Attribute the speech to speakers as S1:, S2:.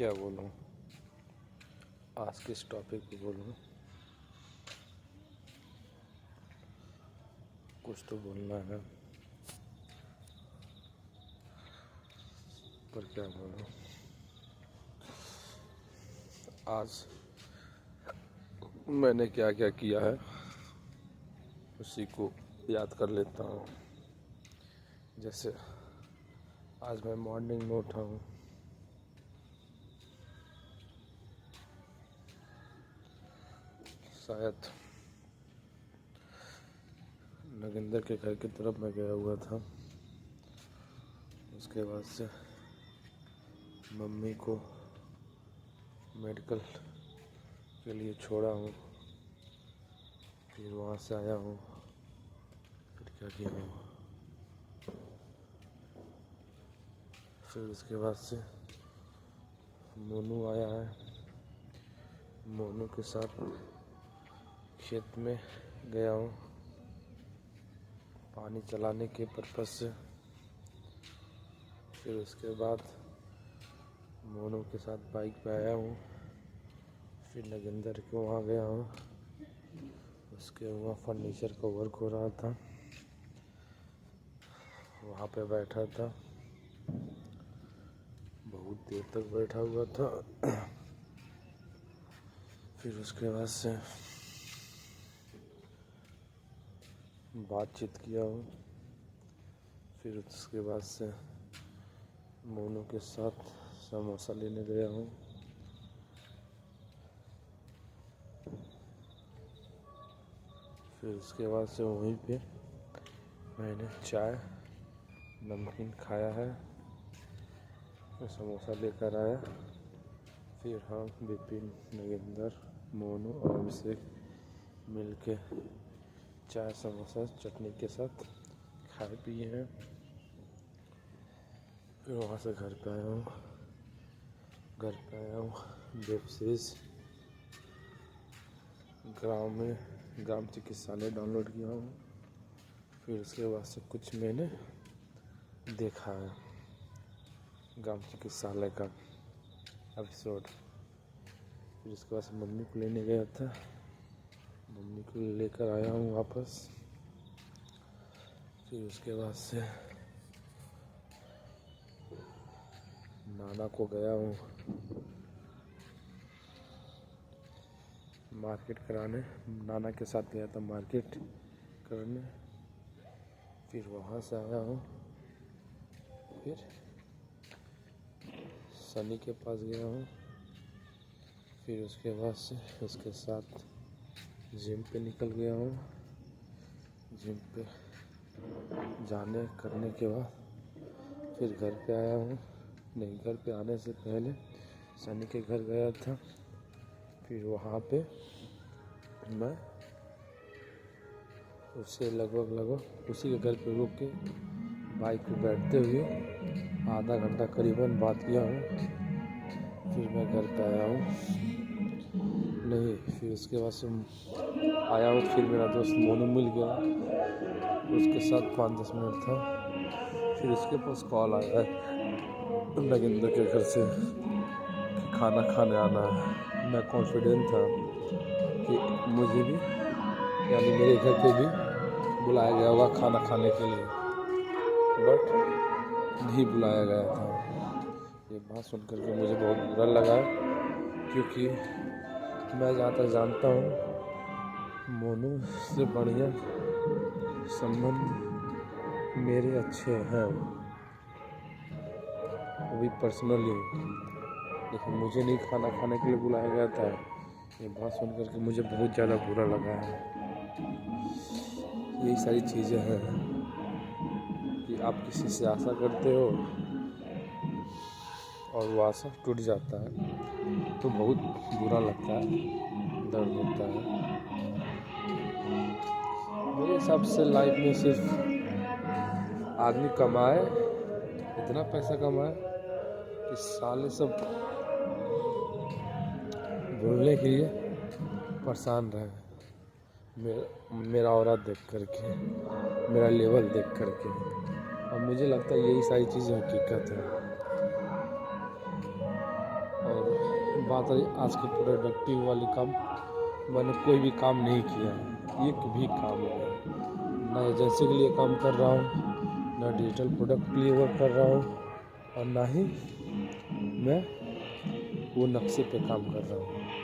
S1: क्या बोलूं, आज किस टॉपिक पे बोलूं। कुछ तो बोलना है पर क्या बोलूं। आज मैंने क्या क्या किया है उसी को याद कर लेता हूँ। जैसे आज मैं मॉर्निंग में उठा हूँ, शायद नगिंदर के घर की तरफ मैं गया हुआ था। उसके बाद से मम्मी को मेडिकल के लिए छोड़ा हूँ, फिर वहाँ से आया हूँ, फिर क्या किया हूँ, फिर उसके बाद से मोनू आया है। मोनू के साथ खेत में गया हूँ पानी चलाने के पर्पज़ से। फिर उसके बाद मोनू के साथ बाइक पे आया हूँ, फिर नगिंदर के वहाँ गया हूँ। उसके वहाँ फर्नीचर का वर्क हो रहा था, वहाँ पे बैठा था, बहुत देर तक बैठा हुआ था। फिर उसके बाद से बातचीत किया हूँ। फिर उसके बाद से मोनू के साथ समोसा लेने गया हूँ। फिर उसके बाद से वहीं पे मैंने चाय नमकीन खाया है, फिर समोसा लेकर आया। फिर हम विपिन, नगिंदर, मोनू और अभिषेक मिल के चाय समोसा चटनी के साथ खाए पिए हैं। फिर वहाँ से घर पे आया हूँ। वेब सीरीज ग्राम चिकित्सालय डाउनलोड किया हूँ। फिर उसके बाद से कुछ मैंने देखा है ग्राम चिकित्सालय का एपिसोड। फिर उसके बाद से मम्मी को लेने गया था, मम्मी को लेकर आया हूँ वापस। फिर उसके बाद से नाना को गया हूँ मार्केट कराने, नाना के साथ गया था मार्केट करने। फिर वहाँ से आया हूँ, फिर सनी के पास गया हूँ। फिर उसके बाद से उसके साथ जिम पे निकल गया हूँ। जिम पे जाने करने के बाद फिर घर पे आया हूँ। नहीं, घर पे आने से पहले सनी के घर गया था। फिर वहाँ पे मैं उससे लगभग उसी के घर पे रुक के बाइक पे बैठते हुए आधा घंटा करीबन बात किया हूँ। फिर मैं घर पे आया हूँ। नहीं, फिर उसके बाद से आया हूँ। फिर मेरा दोस्त मोनू मिल गया, उसके साथ 5-10 मिनट था। फिर उसके पास कॉल आया है नगिंदर के घर से कि खाना खाने आना है। मैं कॉन्फिडेंट था कि मुझे भी यानी मेरे घर पे भी बुलाया गया होगा खाना खाने के लिए, बट नहीं बुलाया गया था। ये बात सुनकर के मुझे बहुत बुरा लगा, क्योंकि मैं जहाँ तक जानता हूँ मोनू से बढ़िया संबंध मेरे अच्छे हैं, वो भी पर्सनली। लेकिन मुझे नहीं खाना खाने के लिए बुलाया गया था। ये बात सुनकर के मुझे बहुत ज़्यादा बुरा लगा है। यही सारी चीज़ें हैं कि आप किसी से आशा करते हो और वो आशा टूट जाता है तो बहुत बुरा लगता है, दर्द होता है। मेरे हिसाब से लाइफ में सिर्फ आदमी कमाए, इतना पैसा कमाए कि साले सब भूलने के लिए परेशान रहे। मेरा औरत देख करके, मेरा लेवल देख करके, और मुझे लगता है यही सारी चीज़ें हकीकत है। और बात रही आज की प्रोडक्टिव वाली काम, मैंने कोई भी काम नहीं किया है, एक भी काम नहीं, ना एजेंसी के लिए काम कर रहा हूँ, ना डिजिटल प्रोडक्ट के लिए वर्क कर रहा हूँ, और ना ही मैं वो नक्शे पे काम कर रहा हूँ।